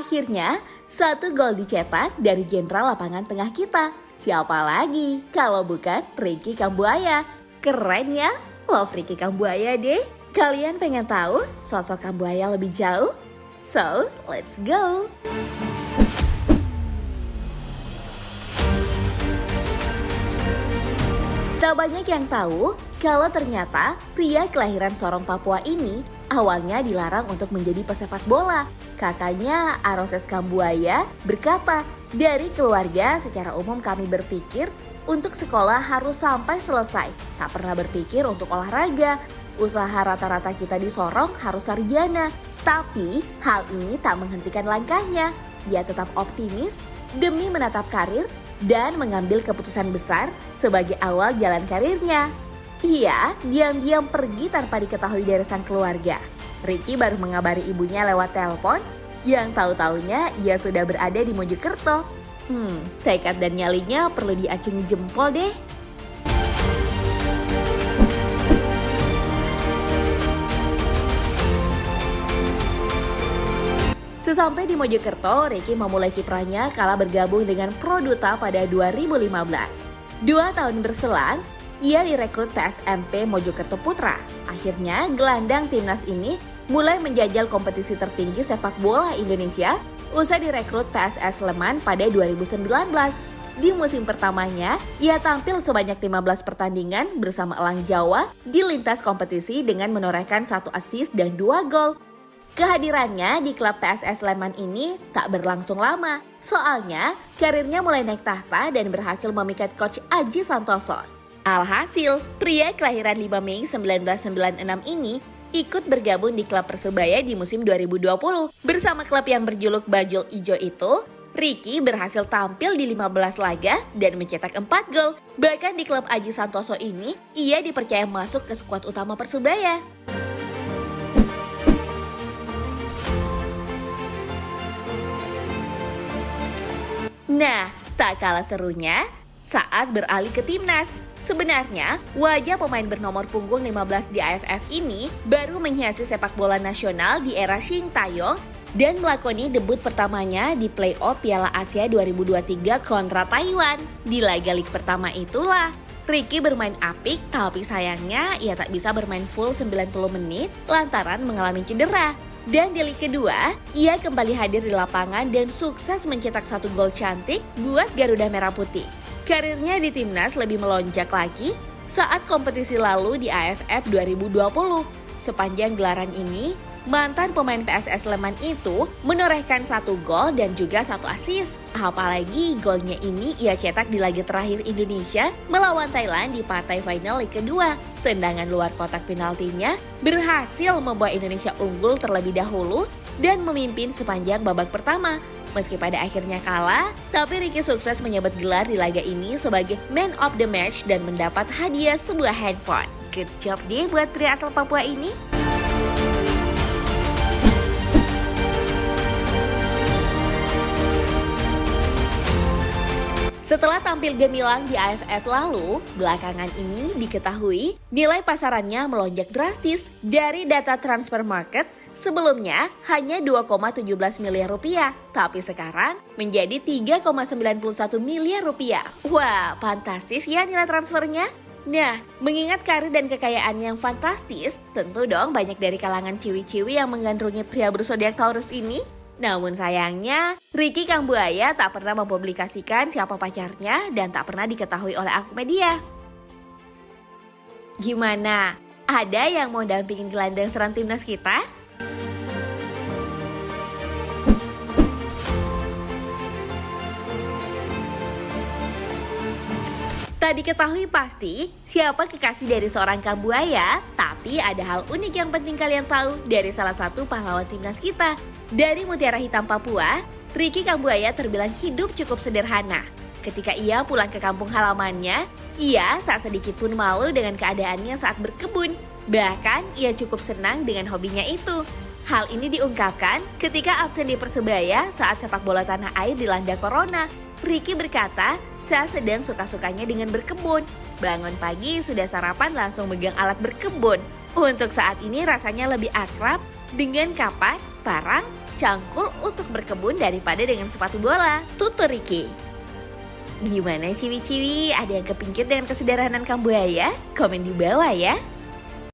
Akhirnya, satu gol dicetak dari jenderal lapangan tengah kita. Siapa lagi kalau bukan Ricky Kambuaya. Keren ya, love Ricky Kambuaya deh. Kalian pengen tahu sosok Kambuaya lebih jauh? So, let's go! Tak banyak yang tahu kalau ternyata pria kelahiran Sorong, Papua ini awalnya dilarang untuk menjadi pesepak bola. Kakaknya Aroses Kambuaya berkata, dari keluarga secara umum kami berpikir untuk sekolah harus sampai selesai. Tak pernah berpikir untuk olahraga. Usaha rata-rata kita di Sorong harus sarjana. Tapi hal ini tak menghentikan langkahnya. Ia tetap optimis demi menatap karir dan mengambil keputusan besar sebagai awal jalan karirnya. Ia diam-diam pergi tanpa diketahui dari sang keluarga. Ricky baru mengabari ibunya lewat telepon, yang tahu-taunya ia sudah berada di Mojokerto. Tekad dan nyalinya perlu diacungi jempol deh. Sesampai di Mojokerto, Ricky memulai kiprahnya kala bergabung dengan Produta pada 2015. 2 tahun berselang, ia direkrut PSMP Mojokerto Putra. Akhirnya, gelandang timnas ini mulai menjajal kompetisi tertinggi sepak bola Indonesia usai direkrut PSS Sleman pada 2019. Di musim pertamanya, ia tampil sebanyak 15 pertandingan bersama Elang Jawa di lintas kompetisi dengan menorehkan 1 assist dan 2 gol. Kehadirannya di klub PSS Sleman ini tak berlangsung lama. Soalnya, karirnya mulai naik tahta dan berhasil memikat coach Aji Santoso. Alhasil, pria kelahiran 5 Mei 1996 ini ikut bergabung di klub Persebaya di musim 2020. Bersama klub yang berjuluk Bajul Ijo itu, Ricky berhasil tampil di 15 laga dan mencetak 4 gol. Bahkan di klub Aji Santoso ini, ia dipercaya masuk ke skuad utama Persebaya. Nah, tak kalah serunya saat beralih ke timnas. Sebenarnya, wajah pemain bernomor punggung 15 di AFF ini baru menghiasi sepak bola nasional di era Shin Taeyong dan melakoni debut pertamanya di playoff Piala Asia 2023 kontra Taiwan. Di laga leg pertama itulah, Ricky bermain apik, tapi sayangnya ia tak bisa bermain full 90 menit lantaran mengalami cedera. Dan di leg kedua, ia kembali hadir di lapangan dan sukses mencetak 1 gol cantik buat Garuda Merah Putih. Karirnya di timnas lebih melonjak lagi saat kompetisi lalu di AFF 2020. Sepanjang gelaran ini, mantan pemain PSS Sleman itu menorehkan 1 gol dan juga 1 assist. Apalagi golnya ini ia cetak di laga terakhir Indonesia melawan Thailand di partai final leg kedua. Tendangan luar kotak penaltinya berhasil membawa Indonesia unggul terlebih dahulu dan memimpin sepanjang babak pertama. Meski pada akhirnya kalah, tapi Ricky sukses menyabet gelar di laga ini sebagai man of the match dan mendapat hadiah sebuah handphone. Good job deh buat pria asal Papua ini. Setelah tampil gemilang di AFF lalu, belakangan ini diketahui nilai pasarannya melonjak drastis. Dari data transfer market, sebelumnya hanya 2,17 miliar rupiah, tapi sekarang menjadi 3,91 miliar rupiah. Wah, fantastis ya nilai transfernya. Nah, mengingat karir dan kekayaan yang fantastis, tentu dong banyak dari kalangan ciwi-ciwi yang menggandrungi pria berzodiak Taurus ini. Namun sayangnya, Ricky Kambuaya tak pernah mempublikasikan siapa pacarnya dan tak pernah diketahui oleh akun media. Gimana? Ada yang mau dampingin gelandang serang timnas kita? Tak diketahui pasti siapa kekasih dari seorang Kambuaya, tapi ada hal unik yang penting kalian tahu dari salah satu pahlawan timnas kita. Dari Mutiara Hitam Papua, Ricky Kambuaya terbilang hidup cukup sederhana. Ketika ia pulang ke kampung halamannya, ia tak sedikit pun malu dengan keadaannya saat berkebun. Bahkan ia cukup senang dengan hobinya itu. Hal ini diungkapkan ketika absen di Persebaya saat sepak bola tanah air dilanda corona. Ricky berkata, saya sedang suka-sukanya dengan berkebun. Bangun pagi sudah sarapan langsung megang alat berkebun. Untuk saat ini rasanya lebih akrab dengan kapak, parang, cangkul untuk berkebun daripada dengan sepatu bola. Tutur Ricky. Gimana ciwi-ciwi? Ada yang kepincut dengan kesederhanaan Kang Buaya? Komen di bawah ya.